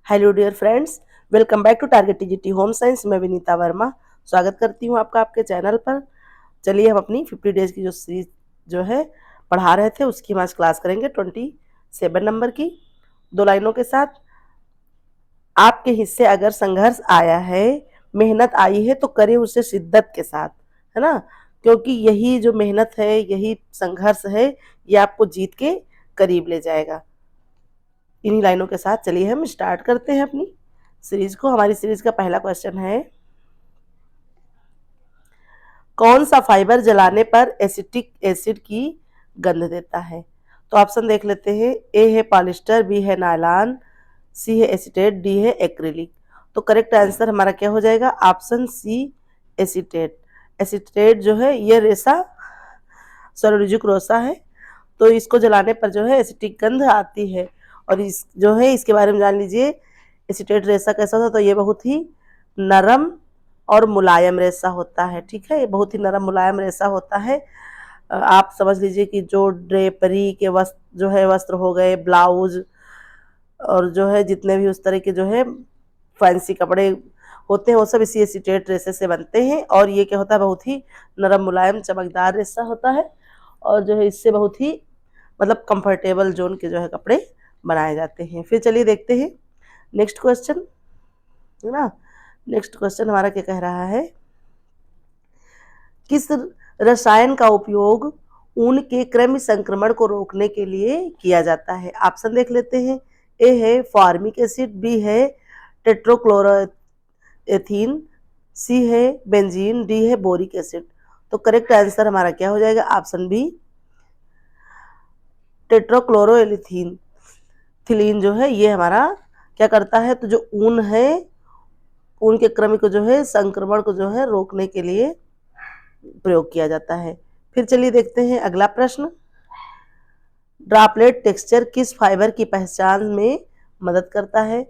Hello dear friends, welcome back to target TGT home science. मैं विनीता वर्मा स्वागत करती हूँ आपका आपके चैनल पर। चलिए हम अपनी 50 डेज की जो सीरीज जो है पढ़ा रहे थे उसकी हम आज क्लास करेंगे 27 नंबर की, 2 लाइनों के साथ। आपके हिस्से अगर संघर्ष आया है, मेहनत आई है तो करें उसे शिद्दत के साथ, है ना। क्योंकि यही जो मेहनत है, यही संघर्ष है, ये आपको जीत के करीब ले जाएगा। इन्हीं लाइनों के साथ चलिए हम स्टार्ट करते हैं अपनी सीरीज को। हमारी सीरीज का पहला क्वेश्चन है, कौन सा फाइबर जलाने पर एसिटिक एसिड की गंध देता है। तो ऑप्शन देख लेते हैं। ए है पॉलिस्टर, बी है नायलॉन, सी है एसीटेट, डी है एक्रिलिक। तो करेक्ट आंसर हमारा क्या हो जाएगा? Option C acetate. एसीटेट जो है ये रेसा सरोजिक रोसा है, तो इसको जलाने पर जो है एसिटिक गंध आती है। और इस जो है इसके बारे में जान लीजिए, एसीटेट रेसा कैसा होता है। तो ये बहुत ही नरम और मुलायम रेसा होता है। ठीक है, ये बहुत ही नरम मुलायम रेसा होता है। आप समझ लीजिए कि जो ड्रेपरी के वस्त्र जो है, वस्त्र हो गए, ब्लाउज और जो है जितने भी उस तरह के जो है फैंसी कपड़े होते हैं वो सब इसी एसीटेट रेसे से बनते हैं। और ये क्या होता है, बहुत ही नरम मुलायम चमकदार रेसा होता है। और जो है इससे बहुत ही मतलब कंफर्टेबल जोन के जो है कपड़े बनाए जाते हैं। फिर चलिए देखते हैं नेक्स्ट क्वेश्चन, है ना। नेक्स्ट क्वेश्चन हमारा क्या कह रहा है, किस रसायन का उपयोग ऊन के कृमि संक्रमण को रोकने के लिए किया जाता है। ऑप्शन देख लेते हैं। ए है फॉर्मिक एसिड, बी है टेट्रोक्लोरोएथीन, सी है बेंजीन, डी है बोरिक एसिड। तो करेक्ट आंसर हमारा क्या हो जाएगा? Option B टेट्रोक्लोरोएथीन। थिलीन जो है ये हमारा क्या करता है, तो जो ऊन है, ऊन के कृमि को जो है संक्रमण को जो है रोकने के लिए प्रयोग किया जाता है। फिर चलिए देखते हैं अगला प्रश्न, ड्रॉपलेट टेक्सचर किस फाइबर की पहचान में मदद करता है।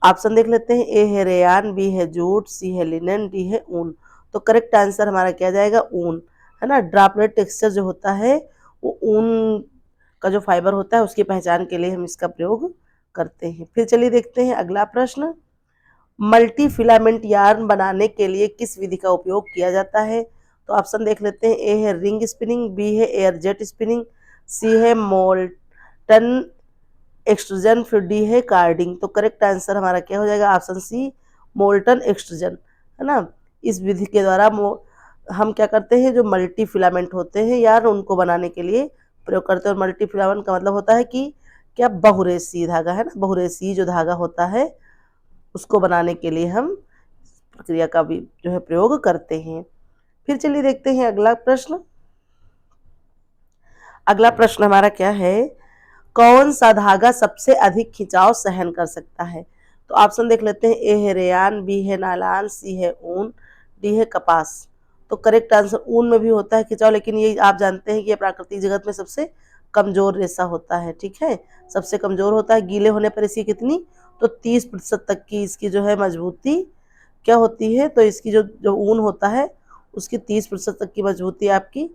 ऑप्शन देख लेते हैं। ए है रेयान, बी है जूट, सी है लिनन, डी है ऊन। तो करेक्ट आंसर हमारा क्या जाएगा? ऊन, है ना। ड्रॉपलेट टेक्सचर जो होता है वो ऊन का जो फाइबर होता है उसकी पहचान के लिए हम इसका प्रयोग करते हैं। फिर चलिए देखते हैं अगला प्रश्न, मल्टी फिलामेंट यार्न बनाने के लिए किस विधि का उपयोग किया जाता है। तो ऑप्शन देख लेते हैं। ए है रिंग स्पिनिंग, बी है एयर जेट स्पिनिंग, सी है मोल्टन एक्सट्रूजन, फिर डी है कार्डिंग। तो करेक्ट आंसर हमारा क्या हो जाएगा? ऑप्शन सी मोल्टन एक्सट्रूजन, है ना। इस विधि के द्वारा हम क्या करते हैं, जो मल्टी फिलामेंट होते हैं यार उनको बनाने के लिए प्रयोग करते हैं। और मल्टी फिलामेंट का मतलब होता है कि क्या, बहुरेशीय धागा, है ना। बहुरेशीय जो धागा होता है उसको बनाने के लिए हम प्रक्रिया का भी जो है प्रयोग करते हैं। फिर चलिए देखते हैं अगला प्रश्न। अगला प्रश्न हमारा क्या है, कौन सा धागा सबसे अधिक खिंचाव सहन कर सकता है। तो ऑप्शन देख लेते हैं। ए है रेयान, बी है नायलॉन, सी है ऊन, डी है कपास। तो करेक्ट आंसर, ऊन में भी होता है खिंचाव, लेकिन ये आप जानते हैं कि ये प्राकृतिक जगत में सबसे कमजोर रेशा होता है। ठीक है, सबसे कमजोर होता है। गीले होने पर इसकी कितनी, तो 30% तक की इसकी जो है मजबूती क्या होती है, तो इसकी जो जो ऊन होता है उसकी 30% तक की मजबूती आपकी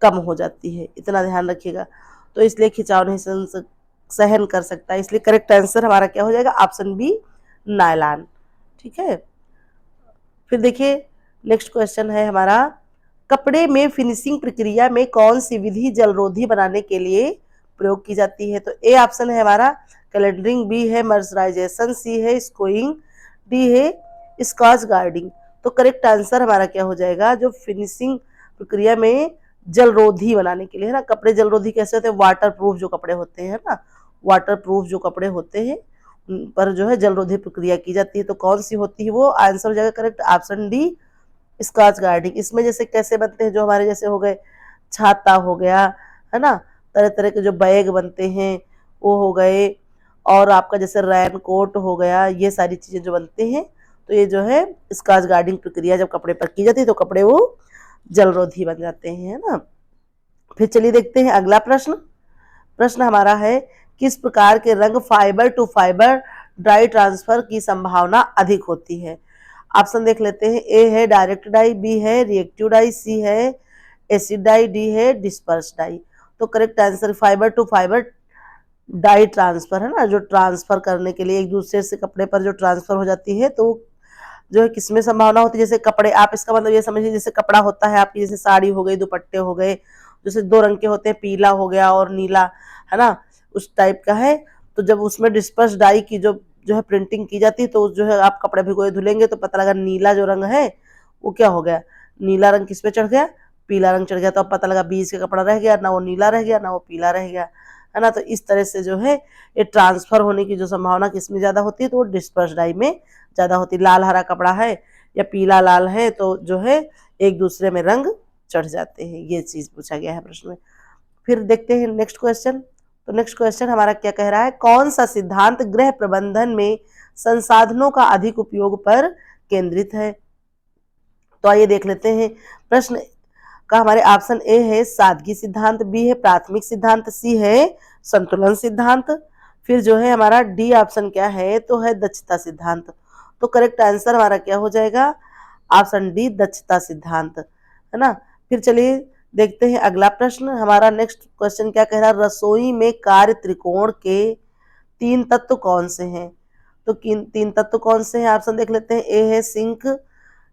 कम हो जाती है। इतना ध्यान रखिएगा। तो इसलिए खिंचाव नहीं सहन कर सकता, इसलिए करेक्ट आंसर हमारा क्या हो जाएगा? Option B nylon. ठीक है। फिर देखिए नेक्स्ट क्वेश्चन है हमारा, कपड़े में फिनिशिंग प्रक्रिया में कौन सी विधि जलरोधी बनाने के लिए प्रयोग की जाती है। तो ए ऑप्शन है हमारा कैलेंडरिंग, बी है मर्सराइजेशन, सी है स्कोइंग, डी है स्कॉच गार्डिंग। तो करेक्ट आंसर हमारा क्या हो जाएगा? जो फिनिशिंग प्रक्रिया में जलरोधी बनाने के लिए, है ना। कपड़े जलरोधी कैसे होते हैं? वाटर प्रूफ जो कपड़े होते हैं ना, वाटर प्रूफ जो कपड़े होते हैं उन पर जो है जलरोधी प्रक्रिया की जाती है। तो कौन सी होती है वो? आंसर हो जाएगा correct option D scotch guarding. इसमें जैसे कैसे बनते हैं, जो हमारे जैसे हो गए छाता हो गया, है ना, तरह तरह के जो बैग बनते हैं वो हो गए, और आपका जैसे रैन कोट हो गया, ये सारी चीजें जो बनते हैं तो ये जो है स्कॉच गार्डिंग प्रक्रिया जब कपड़े पर की जाती है तो कपड़े वो जलरोधी बन जाते हैं, है ना। फिर चलिए देखते हैं अगला प्रश्न। प्रश्न हमारा है, किस प्रकार के रंग fibre to fibre dye transfer की संभावना अधिक होती है। ऑप्शन देख लेते हैं। ए है डायरेक्ट डाई, बी है रिएक्टिव डाई, सी है एसिड डाई, डी है डिस्पर्स डाई। तो correct answer fibre to fibre dye transfer है ना, जो ट्रांसफर करने के लिए एक दूसरे से कपड़े पर जो ट्रांसफर हो जाती है, तो जो है किसमें संभावना होती है, जैसे कपड़े, आप इसका मतलब ये समझिए जैसे कपड़ा होता है आपकी, जैसे साड़ी हो गई, दुपट्टे हो गए, जैसे दो रंग के होते हैं, पीला हो गया और नीला, है ना, उस टाइप का है। तो जब उसमें डिस्पर्स डाई की जो है प्रिंटिंग की जाती है, तो जो है आप कपड़े भिगोए धुलेंगे तो पता लगा नीला जो रंग है वो क्या हो गया, नीला रंग किस पे चढ़ गया, पीला रंग चढ़ गया। तो अब पता लगा बीच का कपड़ा रह गया, ना वो नीला रह गया ना वो पीला रह गया, है ना। तो इस तरह से जो है ये ट्रांसफर होने की जो संभावना किसमें ज्यादा होती है, तो वो डिस्पर्स डाई में ज्यादा होती है। लाल हरा कपड़ा है या पीला लाल है तो जो है एक दूसरे में रंग चढ़ जाते हैं। ये चीज पूछा गया है प्रश्न में। फिर देखते हैं नेक्स्ट क्वेश्चन। तो नेक्स्ट क्वेश्चन हमारा क्या कह रहा है, कौन सा सिद्धांत गृह प्रबंधन में संसाधनों का अधिक उपयोग पर केंद्रित है। तो आइए देख लेते हैं प्रश्न का। हमारे ऑप्शन ए है सादगी सिद्धांत, बी है प्राथमिक सिद्धांत, सी है संतुलन सिद्धांत, फिर जो है हमारा डी ऑप्शन क्या है, तो है दक्षता सिद्धांत। तो करेक्ट आंसर हमारा क्या हो जाएगा, ऑप्शन डी दक्षता सिद्धांत, है ना। फिर चलिए देखते हैं अगला प्रश्न। हमारा नेक्स्ट क्वेश्चन क्या कह रहा है, रसोई में कार्य त्रिकोण के तीन तत्व कौन से हैं। तो तीन तत्व कौन से हैं, ऑप्शन देख लेते हैं। ए है सिंक,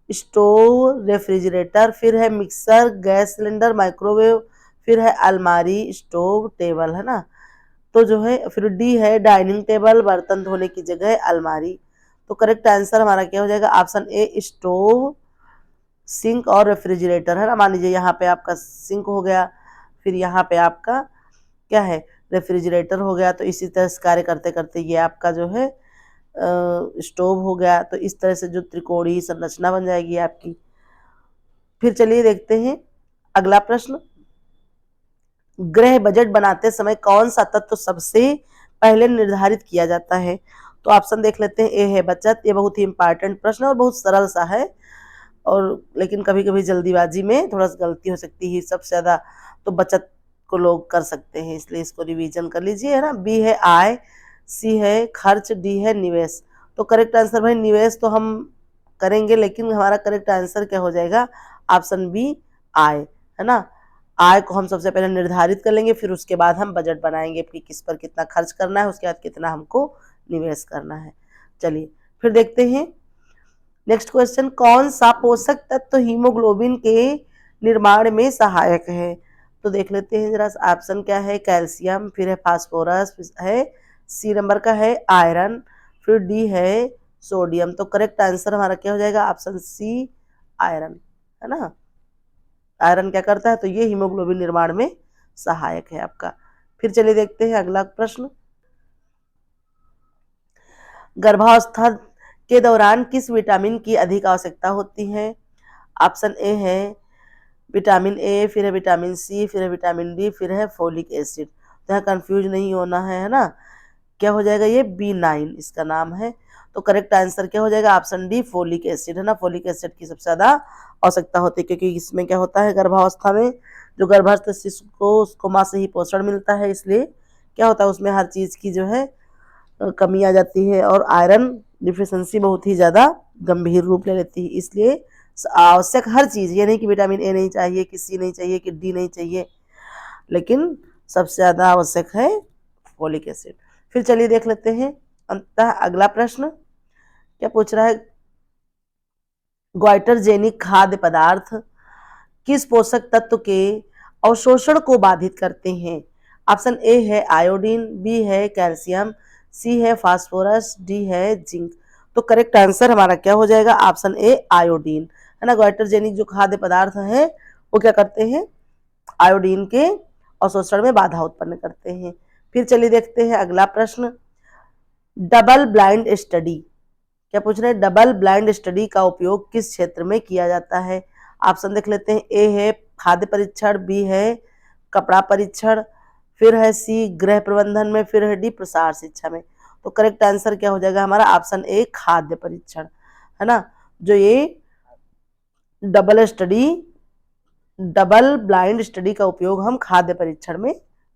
स्टोव, रेफ्रिजरेटर, फिर है मिक्सर, गैस सिलेंडर, माइक्रोवेव, फिर है अलमारी, स्टोव, टेबल, है ना। तो जो है फिर डी है डाइनिंग टेबल, बर्तन धोने की जगह अलमारी। तो करेक्ट आंसर हमारा क्या हो जाएगा, ऑप्शन ए स्टोव, सिंक और रेफ्रिजरेटर, है ना। मान लीजिए यहाँ पे आपका सिंक हो गया, फिर यहाँ पे आपका क्या है, रेफ्रिजरेटर हो गया। तो इसी तरह से कार्य करते करते ये आपका जो है स्टोव हो गया। तो इस तरह से जो त्रिकोणीय संरचना बन जाएगी आपकी। फिर चलिए देखते हैं अगला प्रश्न। गृह बजट बनाते समय कौन सा तत्व सबसे पहले निर्धारित किया जाता है। तो ऑप्शन देख लेते हैं। ए है बचत, ये बहुत ही इंपॉर्टेंट प्रश्न है और बहुत सरल सा है, और लेकिन कभी कभी जल्दीबाजी में थोड़ा सा गलती हो सकती है सबसे ज्यादा। तो बचत को लोग कर सकते हैं, इसलिए इसको रिवीजन कर लीजिए, है ना। बी है आय, सी है खर्च, डी है निवेश। तो करेक्ट आंसर भाई निवेश तो हम करेंगे, लेकिन हमारा करेक्ट आंसर क्या हो जाएगा, ऑप्शन बी आय, है ना। आय को हम सबसे पहले निर्धारित कर लेंगे, फिर उसके बाद हम बजट बनाएंगे कि किस पर कितना खर्च करना है, उसके बाद कितना हमको निवेश करना है। चलिए फिर देखते हैं नेक्स्ट क्वेश्चन। कौन सा पोषक तत्व हीमोग्लोबिन के निर्माण में सहायक है। तो देख लेते हैं जरा, ऑप्शन क्या है, कैल्शियम, फिर है फास्फोरस, है सी नंबर का है आयरन, फिर डी है सोडियम। तो करेक्ट आंसर हमारा क्या हो जाएगा, ऑप्शन सी आयरन, है ना। आयरन क्या करता है, तो ये हीमोग्लोबिन निर्माण में सहायक है आपका। फिर चलिए देखते हैं अगला प्रश्न। गर्भावस्था के दौरान किस विटामिन की अधिक आवश्यकता होती है। ऑप्शन ए है विटामिन ए, फिर है विटामिन सी, फिर है विटामिन डी, फिर है फोलिक एसिड। तो यहाँ कंफ्यूज नहीं होना है ना। क्या हो जाएगा, ये B9 इसका नाम है। तो करेक्ट आंसर क्या हो जाएगा, ऑप्शन डी फोलिक एसिड, है ना। फोलिक एसिड की सबसे ज्यादा आवश्यकता होती है, क्योंकि इसमें क्या होता है, गर्भावस्था में जो गर्भस्थ शिशु को उसको माँ से ही पोषण मिलता है, इसलिए क्या होता है उसमें हर चीज की जो है कमी आ जाती है, और आयरन डिफिशिएंसी बहुत ही ज़्यादा गंभीर रूप ले लेती है। इसलिए आवश्यक हर चीज़, ये नहीं कि विटामिन ए नहीं चाहिए, कि सी नहीं चाहिए, कि डी नहीं चाहिए, लेकिन सबसे ज़्यादा आवश्यक है फोलिक एसिड। फिर चलिए देख लेते हैं अंततः अगला प्रश्न क्या पूछ रहा है। ग्वाइटरजेनिक खाद्य पदार्थ किस पोषक तत्व के अवशोषण को बाधित करते हैं। ऑप्शन ए है आयोडीन, बी है कैल्शियम, सी है फास्फोरस, डी है जिंक। तो करेक्ट आंसर हमारा क्या हो जाएगा, ऑप्शन ए आयोडीन, है ना। ग्वाइटरजेनिक जो खाद्य पदार्थ है वो क्या करते हैं, आयोडीन के अवशोषण में बाधा उत्पन्न करते हैं। फिर चलिए देखते हैं अगला प्रश्न। डबल ब्लाइंड स्टडी क्या पूछ रहे हैं, डबल ब्लाइंड स्टडी का उपयोग किस क्षेत्र में किया जाता है। ऑप्शन देख लेते हैं। ए है खाद्य परीक्षण, बी है कपड़ा परीक्षण, फिर है सी गृह प्रबंधन में, फिर है डी प्रसार शिक्षा में। तो करेक्ट आंसर क्या हो जाएगा हमारा, ऑप्शन ए खाद्य परीक्षण, है ना। जो ये डबल ब्लाइंड स्टडी का उपयोग हम खाद्य परीक्षण में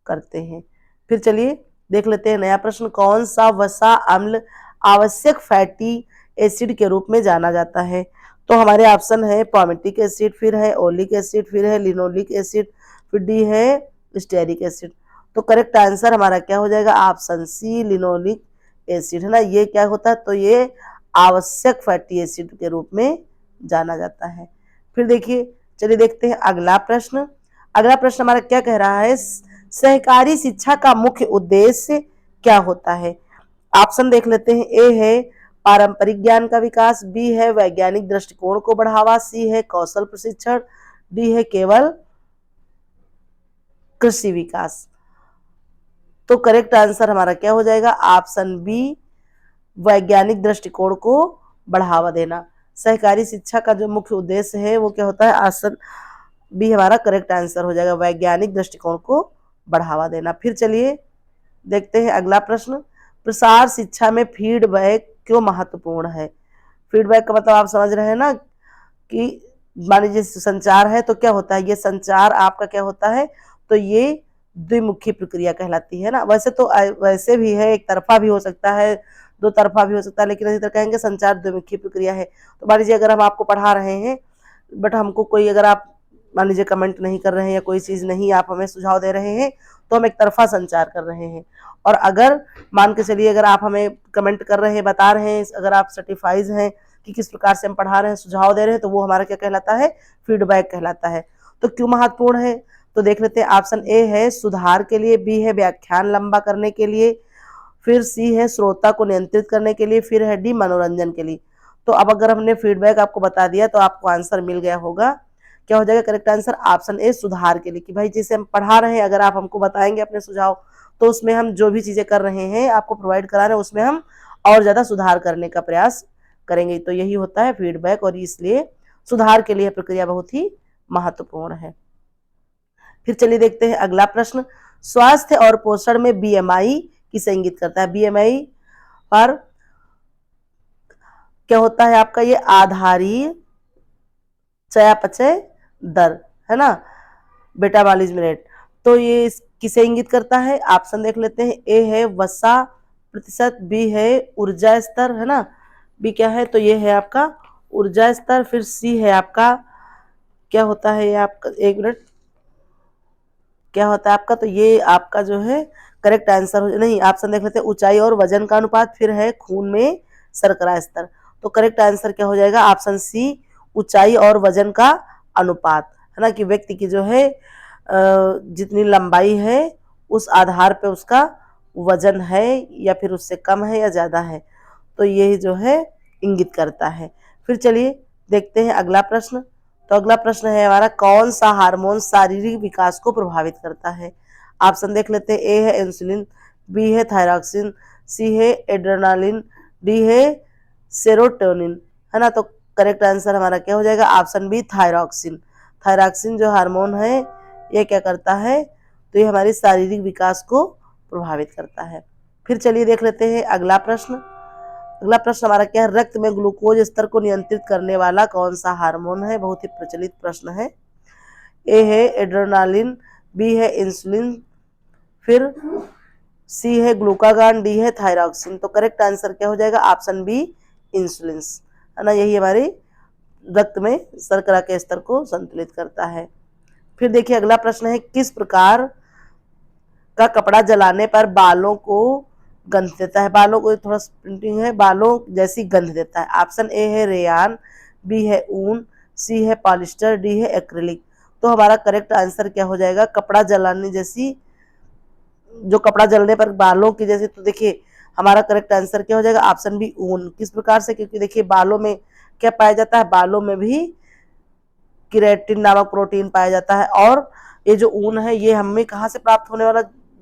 करते हैं। फिर चलिए देख लेते हैं नया प्रश्न। कौन सा वसा अम्ल आवश्यक फैटी एसिड के रूप में जाना जाता है। तो हमारे ऑप्शन है पामेटिक एसिड, फिर है ओलिक एसिड, फिर है लिनोलिक एसिड, फिर डी है स्टेरिक एसिड। तो करेक्ट आंसर हमारा क्या हो जाएगा, ऑप्शन सी लिनोलिक एसिड, है ना। ये क्या होता है, तो ये आवश्यक फैटी एसिड के रूप में जाना जाता है। फिर देखिए, चलिए देखते हैं अगला प्रश्न। अगला प्रश्न हमारा क्या कह रहा है, सहकारी शिक्षा का मुख्य उद्देश्य क्या होता है। ऑप्शन देख लेते हैं। ए है पारंपरिक ज्ञान का विकास, बी है वैज्ञानिक दृष्टिकोण को बढ़ावा, सी है कौशल प्रशिक्षण, डी है केवल कृषि विकास। तो करेक्ट आंसर हमारा क्या हो जाएगा, ऑप्शन बी वैज्ञानिक दृष्टिकोण को बढ़ावा देना। सहकारी शिक्षा का जो मुख्य उद्देश्य है वो क्या होता है, ऑप्शन बी हमारा करेक्ट आंसर हो जाएगा, वैज्ञानिक दृष्टिकोण को बढ़ावा देना। फिर चलिए देखते हैं अगला प्रश्न। प्रसार शिक्षा में फीडबैक क्यों महत्वपूर्ण है। फीडबैक का मतलब आप समझ रहे हैं ना, कि मान लीजिए संचार है तो क्या होता है, ये संचार आपका क्या होता है, तो ये द्विमुखी प्रक्रिया कहलाती है ना। वैसे तो वैसे भी है, एक तरफा भी हो सकता है, दो तरफा भी हो सकता है, लेकिन इसी तरह कहेंगे संचार द्विमुखी प्रक्रिया है। तो मान लीजिए अगर हम आपको पढ़ा रहे हैं, बट हमको कोई, अगर आप मान लीजिए कमेंट नहीं कर रहे हैं या कोई चीज नहीं आप हमें सुझाव दे रहे हैं, तो हम एक तरफा संचार कर रहे हैं। और अगर मान के चलिए अगर आप हमें कमेंट कर रहे हैं, बता रहे हैं, अगर आप सर्टिफाइज हैं कि किस प्रकार से हम पढ़ा रहे हैं, सुझाव दे रहे हैं, तो वो हमारा क्या कहलाता है, फीडबैक कहलाता है। तो क्यों महत्वपूर्ण है, तो देख लेते हैं। ऑप्शन ए है सुधार के लिए, बी है व्याख्यान लंबा करने के लिए, फिर सी है श्रोता को नियंत्रित करने के लिए, फिर है डी मनोरंजन के लिए। तो अब अगर हमने फीडबैक आपको बता दिया तो आपको आंसर मिल गया होगा। क्या हो जाएगा करेक्ट आंसर, ऑप्शन ए सुधार के लिए, कि भाई जैसे हम पढ़ा रहे हैं, अगर आप हमको बताएंगे अपने सुझाव, तो उसमें हम जो भी चीजें कर रहे हैं आपको प्रोवाइड करा रहे हैं, उसमें हम और ज्यादा सुधार करने का प्रयास करेंगे। तो यही होता है फीडबैक, और इसलिए सुधार के लिए प्रक्रिया बहुत ही महत्वपूर्ण है। फिर चलिए देखते हैं अगला प्रश्न। स्वास्थ्य और पोषण में बीएमआई किसे इंगित करता है। बीएमआई पर क्या होता है आपका, ये आधारी चयापचय दर, है ना, मेटाबॉलिज्म रेट। तो ये किसे इंगित करता है, ऑप्शन देख लेते हैं। ए है वसा प्रतिशत, बी है ऊर्जा स्तर, है ना, बी क्या है, तो ये है आपका ऊर्जा स्तर। फिर सी है आपका, क्या होता है ये आपका, एक मिनट, क्या होता है आपका, तो ये आपका जो है करेक्ट आंसर हो, नहीं, ऑप्शन देख लेते हैं, ऊंचाई और वजन का अनुपात, फिर है खून में शर्करा स्तर। तो करेक्ट आंसर क्या हो जाएगा, ऑप्शन सी ऊंचाई और वजन का अनुपात, है ना, कि व्यक्ति की जो है जितनी लंबाई है उस आधार पे उसका वजन है, या फिर उससे कम है या ज्यादा है, तो ये जो है इंगित करता है। फिर चलिए देखते हैं अगला प्रश्न। तो अगला प्रश्न है हमारा, कौन सा हार्मोन शारीरिक विकास को प्रभावित करता है। ऑप्शन देख लेते हैं। ए है इंसुलिन, बी है थायरॉक्सिन, सी है एड्रेनालिन, डी है सेरोटोनिन, है ना। तो करेक्ट आंसर हमारा क्या हो जाएगा, ऑप्शन बी थायरॉक्सिन। थायरॉक्सिन जो हार्मोन है ये क्या करता है, तो ये हमारे शारीरिक विकास को प्रभावित करता है। फिर चलिए देख लेते हैं अगला प्रश्न। अगला प्रश्न हमारा क्या है, रक्त में ग्लूकोज स्तर को नियंत्रित करने वाला कौन सा हार्मोन है। बहुत ही प्रचलित प्रश्न है। ए है एड्रेनालिन, बी है इंसुलिन, फिर सी है ग्लूकागान, डी है थायरॉक्सिन। तो करेक्ट आंसर क्या हो जाएगा, ऑप्शन बी इंसुलिन, है ना। यही हमारे रक्त में शर्करा के स्तर को संतुलित करता है। फिर देखिए अगला प्रश्न है, किस प्रकार का कपड़ा जलाने पर बालों को गंध देता है। बालों को थोड़ा प्रिंटिंग है, बालों जैसी गंध देता है। ऑप्शन ए है रेयान, बी है ऊन, सी है पॉलिस्टर, डी है एक्रिलिक। तो हमारा करेक्ट आंसर क्या हो जाएगा, कपड़ा जलाने जैसी, जो कपड़ा जलने पर बालों की जैसे, तो देखिए हमारा करेक्ट आंसर क्या हो जाएगा, ऑप्शन बी ऊन। किस प्रकार से, क्योंकि देखिए बालों में क्या पाया जाता है, बालों में भी केराटिन नामक प्रोटीन पाया जाता है, और ये जो ऊन है ये हमें कहाँ से प्राप्त होने वाला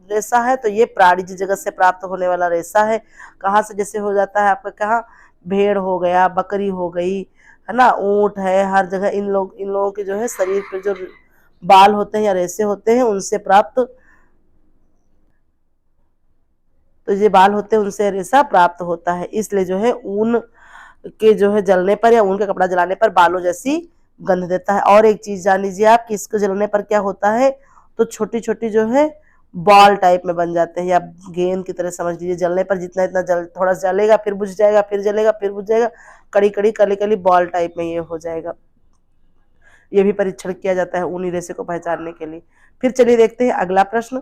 रेशा है, तो ये प्राणी जगत से प्राप्त होने वाला रेशा है। कहाँ से, जैसे हो जाता है आपका, कहाँ, भेड़ हो गया, बकरी हो गई, है ना, ऊंट है, हर जगह इन लोगों के जो है शरीर पे जो बाल होते हैं या रेशे होते हैं उनसे प्राप्त, तो ये बाल होते हैं उनसे रेशा प्राप्त होता है। इसलिए जो है ऊन के जो है जलने पर या ऊन का कपड़ा जलाने पर बालों जैसी गंध देता है। और एक चीज जान लीजिए आप कि इसको जलने पर क्या होता है, तो छोटी छोटी जो है बॉल टाइप में बन जाते हैं, या गेंद की तरह समझ लीजिए। जलने पर जितना इतना थोड़ा जलेगा, फिर बुझ जाएगा, फिर जलेगा, फिर बुझ जाएगा, कड़ी कड़ी कली कली बॉल टाइप में ये हो जाएगा। ये भी परीक्षण किया जाता है ऊनी रेशे को पहचानने के लिए। फिर चलिए देखते हैं अगला प्रश्न।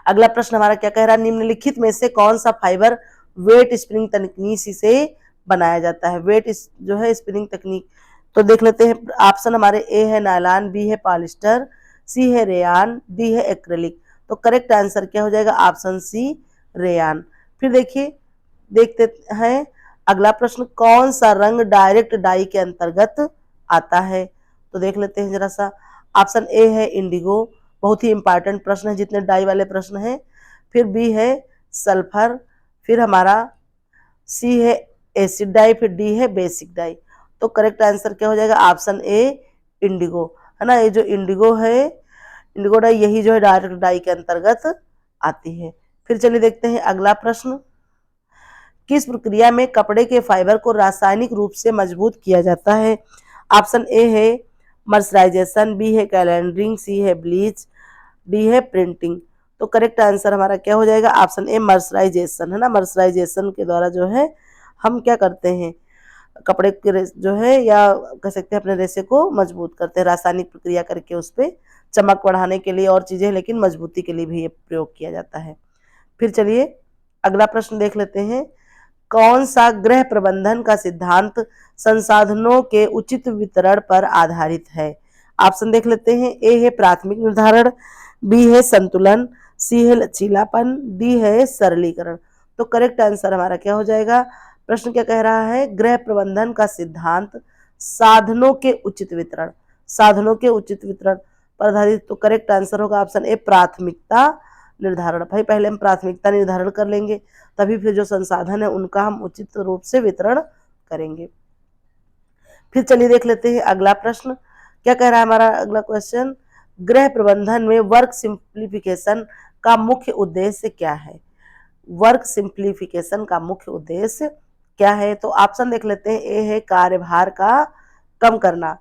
अगला प्रश्न हमारा क्या कह रहा है, निम्नलिखित में से कौन सा फाइबर वेट स्पिनिंग तकनीक से बनाया जाता है। वेट जो है स्पिनिंग तकनीक, तो देख लेते हैं। ऑप्शन हमारे ए है नायलॉन, बी है पॉलिस्टर, सी है रेयान, डी है एक्रेलिक। तो करेक्ट आंसर क्या हो जाएगा, ऑप्शन सी रेयान। फिर देखिए, देखते हैं अगला प्रश्न, कौन सा रंग डायरेक्ट डाई के अंतर्गत आता है। तो देख लेते हैं जरा सा। ऑप्शन ए है इंडिगो, बहुत ही इंपॉर्टेंट प्रश्न है, जितने डाई वाले प्रश्न हैं। फिर बी है सल्फर, फिर हमारा सी है एसिड डाई, फिर डी है बेसिक डाई। तो करेक्ट आंसर क्या हो जाएगा, ऑप्शन ए इंडिगो, है ना। ये जो इंडिगो है, इंडिगो डाई, यही जो है डायरेक्ट डाई के अंतर्गत आती है। फिर चलिए देखते हैं अगला प्रश्न, किस प्रक्रिया में कपड़े के फाइबर को रासायनिक रूप से मजबूत किया जाता है। ऑप्शन ए है मर्सराइजेशन, बी है कैलेंडरिंग, सी है ब्लीच, डी है प्रिंटिंग। तो करेक्ट आंसर हमारा क्या हो जाएगा, ऑप्शन ए मर्सराइजेशन, है ना। मर्सराइजेशन के द्वारा जो है हम क्या करते हैं, कपड़े के जो है, या कह सकते हैं अपने रेशे को मजबूत करते हैं, रासायनिक प्रक्रिया करके उस पर चमक बढ़ाने के लिए और चीजें, लेकिन मजबूती के लिए भी ये प्रयोग किया जाता है। फिर चलिए अगला प्रश्न देख लेते हैं, कौन सा गृह प्रबंधन का सिद्धांत संसाधनों के उचित वितरण पर आधारित है। ऑप्शन देख लेते हैं। ए है प्राथमिक निर्धारण, बी है संतुलन, सी है लचीलापन, डी है सरलीकरण। तो करेक्ट आंसर हमारा क्या हो जाएगा, प्रश्न क्या कह रहा है, गृह प्रबंधन का सिद्धांत साधनों के उचित वितरण, साधनों के उचित वितरण पर आधारित। तो करेक्ट आंसर होगा ऑप्शन ए प्राथमिकता निर्धारण। भाई पहले हम प्राथमिकता निर्धारण कर लेंगे, तभी फिर जो संसाधन है उनका हम उचित रूप से वितरण करेंगे। फिर चलिए देख लेते हैं अगला प्रश्न, क्या कह रहा है हमारा अगला क्वेश्चन, गृह प्रबंधन में वर्क सिंप्लीफिकेशन का मुख्य उद्देश्य क्या है। वर्क सिंप्लीफिकेशन का मुख्य उद्देश्य क्या है। तो ऑप्शन देख लेते हैं। ए है कार्यभार का कम करना,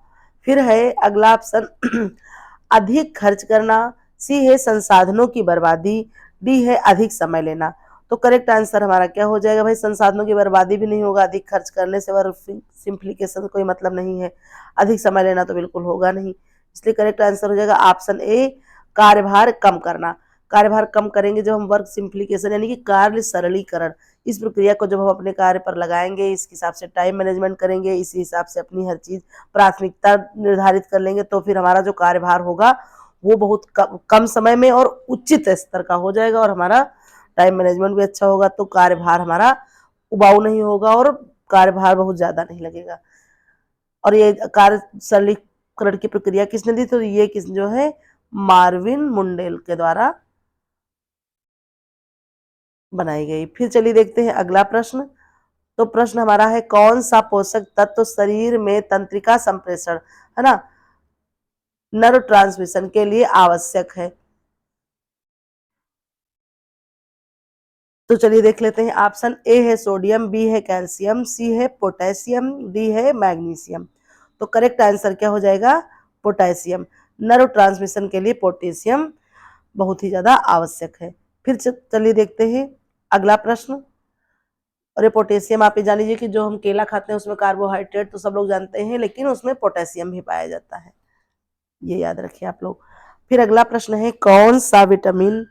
फिर है अगला ऑप्शन अधिक खर्च करना, सी है संसाधनों की बर्बादी, डी है अधिक समय लेना। तो करेक्ट आंसर हमारा क्या हो जाएगा, भाई संसाधनों की बर्बादी भी नहीं होगा, अधिक खर्च करने से वर्क सिंप्लीफिकेशन कोई मतलब नहीं है, अधिक समय लेना तो बिल्कुल होगा नहीं, इसलिए करेक्ट आंसर हो जाएगा ऑप्शन ए कार्यभार कम करना। कार्यभार कम करेंगे जब हम वर्क सिंप्लीफिकेशन यानी कि कार्य सरलीकरण, इस प्रक्रिया को जब हम अपने कार्य पर लगाएंगे, इस हिसाब से टाइम मैनेजमेंट करेंगे, इसी हिसाब से अपनी हर चीज प्राथमिकता निर्धारित कर लेंगे, तो फिर हमारा जो कार्यभार होगा वो बहुत कम समय में और उचित स्तर का हो जाएगा, और हमारा टाइम मैनेजमेंट भी अच्छा होगा। तो कार्यभार हमारा उबाऊ नहीं होगा और कार्यभार बहुत ज्यादा नहीं लगेगा। और ये कार्य सरलीकरण की प्रक्रिया किसने दी, तो ये किस जो है मार्विन मुंडेल के द्वारा बनाई गई। फिर चलिए देखते हैं अगला प्रश्न, तो प्रश्न हमारा है, कौन सा पोषक तत्व शरीर में तंत्रिका संप्रेषण, है ना, नर्व ट्रांसमिशन के लिए आवश्यक है। तो चलिए देख लेते हैं। ऑप्शन ए है सोडियम, बी है कैल्शियम, सी है पोटेशियम, डी है मैग्नीशियम। तो करेक्ट आंसर क्या हो जाएगा, पोटेशियम। नर्व ट्रांसमिशन के लिए पोटेशियम बहुत ही ज्यादा आवश्यक है। फिर चलिए देखते हैं अगला प्रश्न, और ये पोटेशियम आप ये जान लीजिए कि जो हम केला खाते हैं उसमें कार्बोहाइड्रेट तो सब लोग जानते हैं, लेकिन उसमें पोटेशियम भी पाया जाता है, ये याद रखिए आप लोग। फिर अगला प्रश्न है, कौन सा विटामिन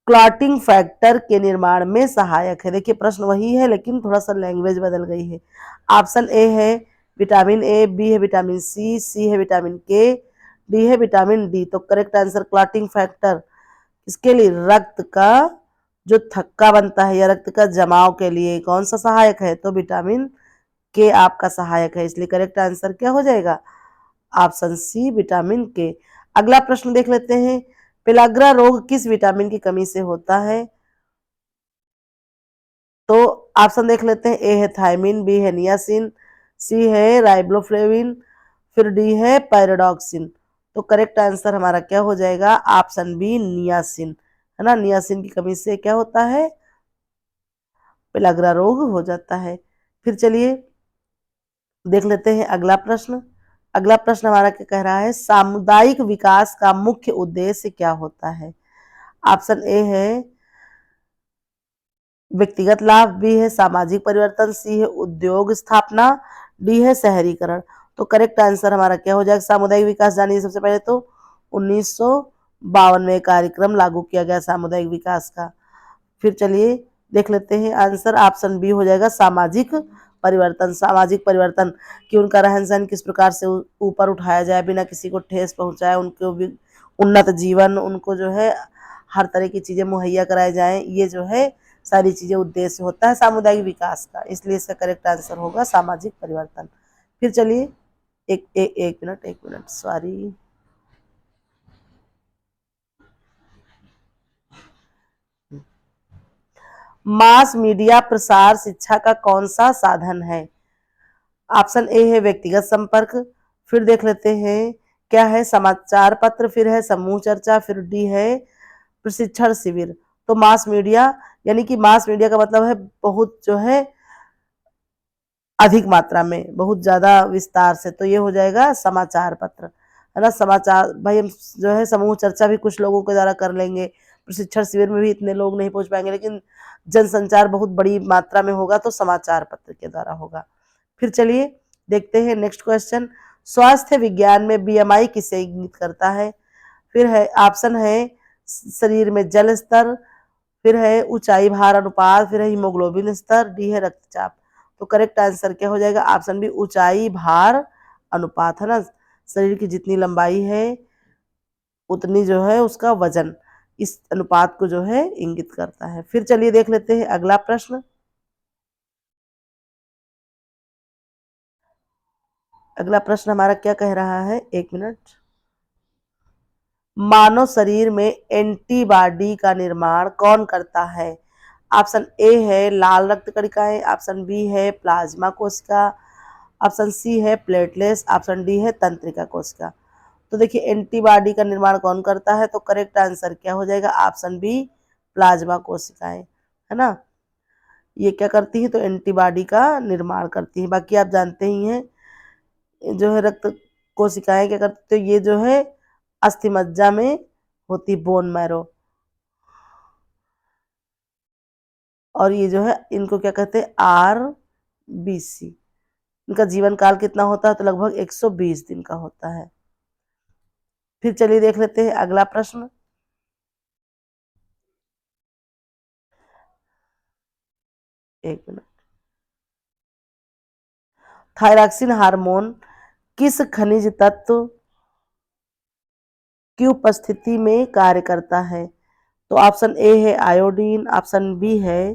क्लॉटिंग फैक्टर के निर्माण में सहायक है। देखिए प्रश्न वही है, लेकिन थोड़ा सा लैंग्वेज बदल गई है। ऑप्शन ए है विटामिन ए, बी है विटामिन सी, सी है विटामिन के, डी है विटामिन डी। तो करेक्ट आंसर क्लॉटिंग फैक्टर इसके लिए रक्त का जो थक्का बनता है या रक्त का जमाव के लिए कौन सा सहायक है, तो विटामिन के आपका सहायक है, इसलिए करेक्ट आंसर क्या हो जाएगा, ऑप्शन सी विटामिन के। अगला प्रश्न देख लेते हैं, पेलाग्रा रोग किस विटामिन की कमी से होता है। तो ऑप्शन देख लेते हैं। ए है थायमिन, बी है नियासिन, सी है राइबोफ्लेविन, फिर डी है पैराडॉक्सिन। तो करेक्ट आंसर हमारा क्या हो जाएगा, ऑप्शन बी नियासिन, है ना। नियासिन की कमी से क्या होता है, पेलाग्रा रोग हो जाता है। फिर चलिए देख लेते हैं अगला प्रश्न। अगला प्रश्न हमारा क्या कह रहा है, सामुदायिक विकास का मुख्य उद्देश्य क्या होता है। ऑप्शन ए है व्यक्तिगत लाभ, बी है सामाजिक परिवर्तन, सी है उद्योग स्थापना, डी है शहरीकरण। तो करेक्ट आंसर हमारा क्या हो जाएगा, सामुदायिक विकास जानिए सबसे पहले तो 1900 52वें कार्यक्रम लागू किया गया सामुदायिक विकास का। फिर चलिए देख लेते हैं आंसर, ऑप्शन बी हो जाएगा सामाजिक परिवर्तन। सामाजिक परिवर्तन कि उनका रहन सहन किस प्रकार से ऊपर उठाया जाए, बिना किसी को ठेस पहुंचाए, उनको भी उन्नत जीवन, उनको जो है हर तरह की चीजें मुहैया कराई जाए, ये जो है सारी चीजें उद्देश्य होता है सामुदायिक विकास का। इसलिए इसका करेक्ट आंसर होगा सामाजिक परिवर्तन। फिर चलिए एक मिनट सॉरी, मास मीडिया प्रसार शिक्षा का कौन सा साधन है? ऑप्शन ए है व्यक्तिगत संपर्क, फिर देख लेते हैं क्या है समाचार पत्र, फिर है समूह चर्चा, फिर डी है प्रशिक्षण शिविर। तो मास मीडिया, यानी कि मास मीडिया का मतलब है बहुत जो है अधिक मात्रा में, बहुत ज्यादा विस्तार से, तो ये हो जाएगा समाचार पत्र, है ना। समाचार भाई हम जो है समूह चर्चा भी कुछ लोगों के द्वारा कर लेंगे, प्रशिक्षण शिविर में भी इतने लोग नहीं पहुंच पाएंगे, लेकिन जनसंचार बहुत बड़ी मात्रा में होगा तो समाचार पत्र के द्वारा होगा। फिर चलिए देखते हैं नेक्स्ट क्वेश्चन, स्वास्थ्य विज्ञान में बीएमआई किसे इंगित करता है? फिर है ऑप्शन है शरीर में जल स्तर, फिर है ऊंचाई भार अनुपात, फिर है हीमोग्लोबिन स्तर, डी है रक्तचाप। तो करेक्ट आंसर क्या हो जाएगा? ऑप्शन बी ऊंचाई भार अनुपात, है ना। शरीर की जितनी लंबाई है उतनी जो है उसका वजन, इस अनुपात को जो है इंगित करता है। फिर चलिए देख लेते हैं अगला प्रश्न। अगला प्रश्न हमारा क्या कह रहा है, एक मिनट, मानव शरीर में एंटीबॉडी का निर्माण कौन करता है? ऑप्शन ए है लाल रक्त कणिकाएं, ऑप्शन बी है प्लाज्मा कोशिका, ऑप्शन सी है प्लेटलेट्स, ऑप्शन डी है तंत्रिका कोशिका। तो देखिए एंटीबॉडी का निर्माण कौन करता है, तो करेक्ट आंसर क्या हो जाएगा? ऑप्शन बी प्लाज्मा कोशिकाएं, है ना। ये क्या करती है? तो एंटीबॉडी का निर्माण करती है। बाकी आप जानते ही हैं जो है रक्त कोशिकाएं क्या करती, तो ये जो है अस्थि मज्जा में होती, बोन मैरो, और ये जो है इनको क्या कहते हैं, RBC। इनका जीवन काल कितना होता है? तो लगभग 120 दिन का होता है। फिर चलिए देख लेते हैं अगला प्रश्न। एक मिनट, थायरॉक्सिन हार्मोन किस खनिज तत्व की उपस्थिति में कार्य करता है? तो ऑप्शन ए है आयोडीन, ऑप्शन बी है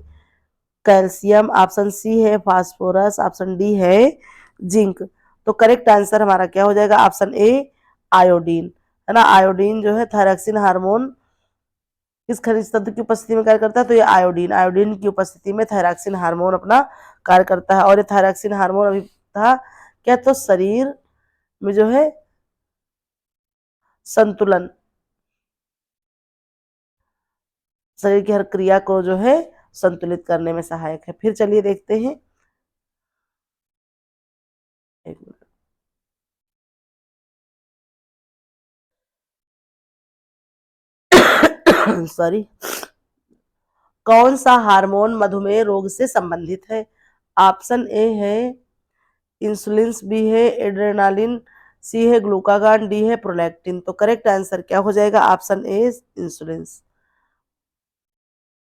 कैल्शियम, ऑप्शन सी है फास्फोरस, ऑप्शन डी है जिंक। तो करेक्ट आंसर हमारा क्या हो जाएगा? ऑप्शन ए आयोडीन, है ना। आयोडीन जो है थायरॉक्सिन हार्मोन किस खनिज तत्व की उपस्थिति में कार्य करता है? तो ये आयोडीन, आयोडीन की उपस्थिति में थायरॉक्सिन हार्मोन अपना कार्य करता है। और ये थायरॉक्सिन हार्मोन अभी था क्या, तो शरीर में जो है संतुलन, शरीर की हर क्रिया को जो है संतुलित करने में सहायक है। फिर चलिए देखते हैं, एक मिनट, सॉरी, कौन सा हार्मोन मधुमेह रोग से संबंधित है? ऑप्शन ए है इंसुलिन, बी है एड्रेनालिन, सी है ग्लूकागान, डी है प्रोलैक्टिन। तो करेक्ट आंसर क्या हो जाएगा? Option A insulin.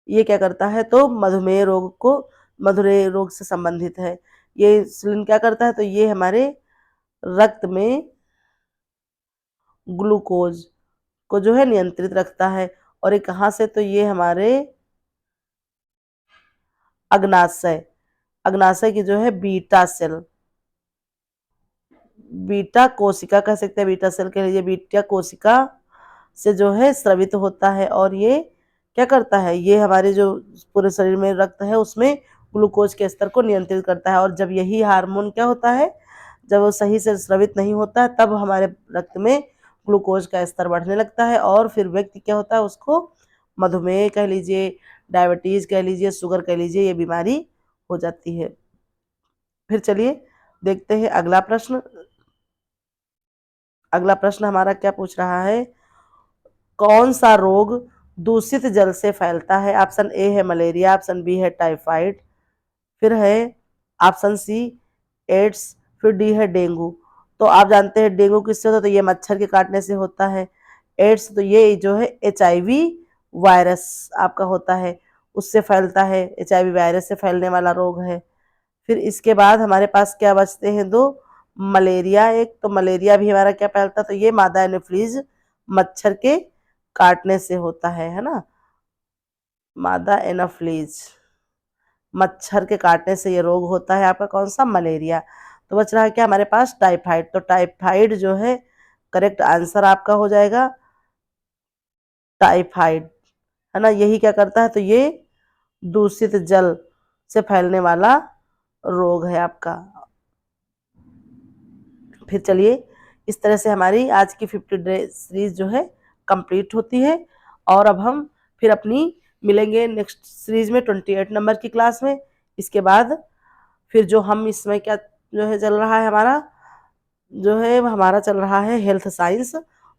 ये क्या करता है? तो मधुमेह रोग से संबंधित है। ये इंसुलिन क्या करता है? तो ये हमारे रक्त में ग्लूकोज को जो है नियंत्रित रखता है। और ये कहाँ से? तो ये हमारे अग्नाशय, अग्नाशय की जो है बीटा सेल, बीटा कोशिका कह सकते हैं, बीटा सेल के लिए बीटा कोशिका से जो है स्रवित होता है। और ये क्या करता है? ये हमारे जो पूरे शरीर में रक्त है उसमें ग्लूकोज के स्तर को नियंत्रित करता है। और जब यही हार्मोन क्या होता है, जब वो सही से स्रवित नहीं होता है, तब हमारे रक्त में ग्लूकोज का स्तर बढ़ने लगता है, और फिर व्यक्ति क्या होता है, उसको मधुमेह कह लीजिए, डायबिटीज कह लीजिए, शुगर कह लीजिए, ये बीमारी हो जाती है। फिर चलिए देखते हैं अगला प्रश्न। अगला प्रश्न हमारा क्या पूछ रहा है, कौन सा रोग दूषित जल से फैलता है? ऑप्शन ए है मलेरिया, ऑप्शन बी है टाइफाइड, फिर है ऑप्शन सी एड्स, फिर डी है डेंगू। तो आप जानते हैं डेंगू किससे होता है? तो ये मच्छर के काटने से होता है। एड्स तो ये जो है HIV वायरस आपका होता है, उससे फैलता है, HIV वायरस से फैलने वाला रोग है। फिर इसके बाद हमारे पास क्या बचते हैं दो, मलेरिया एक, तो मलेरिया भी हमारा क्या फैलता है, तो ये मादा एनोफ्लीज मच्छर के काटने से होता है ना, मादा एनोफ्लीज मच्छर के काटने से ये रोग होता है आपका कौन सा, मलेरिया। तो बच रहा है क्या हमारे पास, टाइफाइड। तो टाइफाइड जो है करेक्ट आंसर आपका हो जाएगा टाइफाइड, है ना। यही क्या करता है, तो ये दूषित जल से फैलने वाला रोग है आपका। फिर चलिए, इस तरह से हमारी आज की 50 डे सीरीज जो है कंप्लीट होती है। और अब हम फिर अपनी मिलेंगे नेक्स्ट सीरीज में 28 नंबर की क्लास में। इसके बाद फिर जो हम इसमें क्या जो है चल रहा है हमारा, जो है हमारा चल रहा है हेल्थ साइंस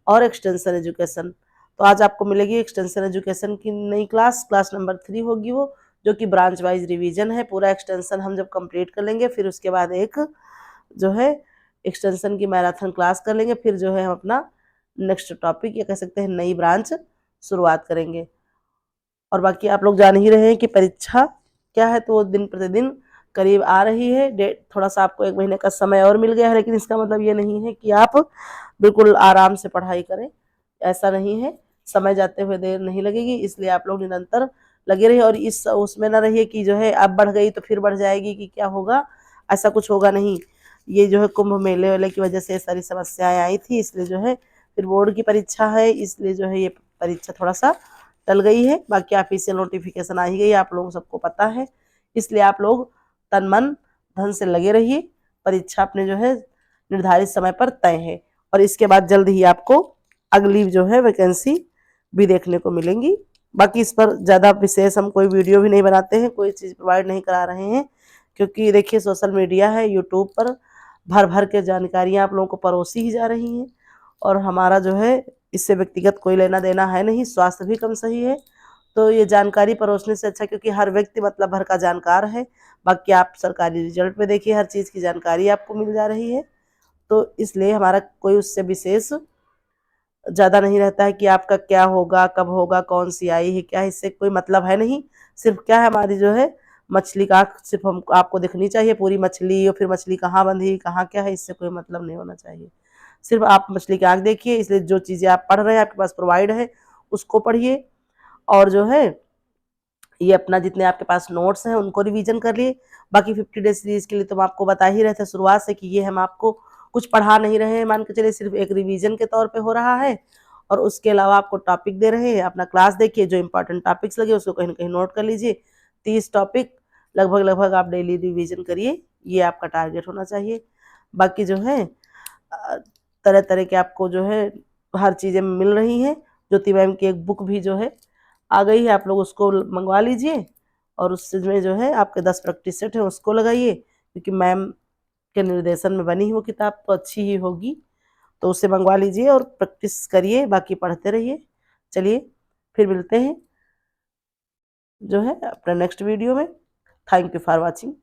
और एक्सटेंशन एजुकेशन। तो आज आपको मिलेगी एक्सटेंशन एजुकेशन की नई क्लास, क्लास नंबर 3 होगी वो, जो कि ब्रांच वाइज रिवीजन है। पूरा एक्सटेंशन हम जब कंप्लीट कर लेंगे फिर उसके बाद एक जो है एक्सटेंशन की मैराथन क्लास कर लेंगे। फिर जो है हम अपना नेक्स्ट टॉपिक या कह सकते हैं नई ब्रांच शुरुआत करेंगे। और बाकी आप लोग जान ही रहे हैं कि परीक्षा क्या है, तो वो दिन प्रतिदिन करीब आ रही है। डेट थोड़ा सा आपको 1 महीने का समय और मिल गया है, लेकिन इसका मतलब ये नहीं है कि आप बिल्कुल आराम से पढ़ाई करें, ऐसा नहीं है। समय जाते हुए देर नहीं लगेगी, इसलिए आप लोग निरंतर लगे रहिए। और इस उसमें ना रहिए कि जो है अब बढ़ गई तो फिर बढ़ जाएगी कि क्या होगा, ऐसा कुछ होगा नहीं। ये जो है कुंभ मेले वाले की वजह से सारी समस्याएं आई थी, इसलिए जो है फिर बोर्ड की परीक्षा है, इसलिए जो है ये परीक्षा थोड़ा सा टल गई है। बाकी ऑफिशियल नोटिफिकेशन आ ही गई, आप लोगों सबको पता है। इसलिए आप लोग तन मन धन से लगे रहिए। परीक्षा अपने जो है निर्धारित समय पर तय है, और इसके बाद जल्द ही आपको अगली जो है वैकेंसी भी देखने को मिलेंगी। बाकी इस पर ज़्यादा विशेष हम कोई वीडियो भी नहीं बनाते हैं, कोई चीज़ प्रोवाइड नहीं करा रहे हैं, क्योंकि देखिए सोशल मीडिया है, यूट्यूब पर भर भर के जानकारियाँ आप लोगों को परोसी ही जा रही हैं, और हमारा जो है इससे व्यक्तिगत कोई लेना देना है नहीं, स्वास्थ्य भी कम सही है। तो ये जानकारी परोसने से अच्छा, क्योंकि हर व्यक्ति मतलब भर का जानकार है। बाकी आप सरकारी रिजल्ट पे देखिए, हर चीज़ की जानकारी आपको मिल जा रही है। तो इसलिए हमारा कोई उससे विशेष ज़्यादा नहीं रहता है कि आपका क्या होगा, कब होगा, कौन सी आई है क्या है, इससे कोई मतलब है नहीं। सिर्फ क्या है हमारी जो है मछली का आँख सिर्फ हम आपको दिखनी चाहिए, पूरी मछली, और फिर मछली कहाँ बंधी कहाँ क्या है, इससे कोई मतलब नहीं होना चाहिए। सिर्फ आप मछली की आँख देखिए। इसलिए जो चीज़ें आप पढ़ रहे हैं आपके पास प्रोवाइड है उसको पढ़िए, और जो है ये अपना जितने आपके पास नोट्स हैं उनको रिवीजन कर लिए। बाकी 50 डे सीरीज के लिए तो हम आपको बता ही रहे थे शुरुआत से कि ये हम आपको कुछ पढ़ा नहीं रहे हैं, मान के चलिए सिर्फ एक रिवीजन के तौर पे हो रहा है। और उसके अलावा आपको टॉपिक दे रहे हैं, अपना क्लास देखिए, जो इंपॉर्टेंट टॉपिक्स लगे उसको कहीं ना कहीं नोट कर लीजिए। 30 टॉपिक लगभग लगभग आप डेली रिवीजन करिए, ये आपका टारगेट होना चाहिए। बाकी जो है तरह तरह के आपको जो है हर चीज़ें मिल रही हैं। ज्योति मैम की एक बुक भी जो है आ गई है, आप लोग उसको मंगवा लीजिए, और उसमें जो है आपके 10 प्रैक्टिस सेट है उसको लगाइए, क्योंकि मैम के निर्देशन में बनी वो किताब तो अच्छी ही होगी। तो उसे मंगवा लीजिए और प्रैक्टिस करिए, बाकी पढ़ते रहिए। चलिए फिर मिलते हैं जो है अपना नेक्स्ट वीडियो में। Thank you for watching.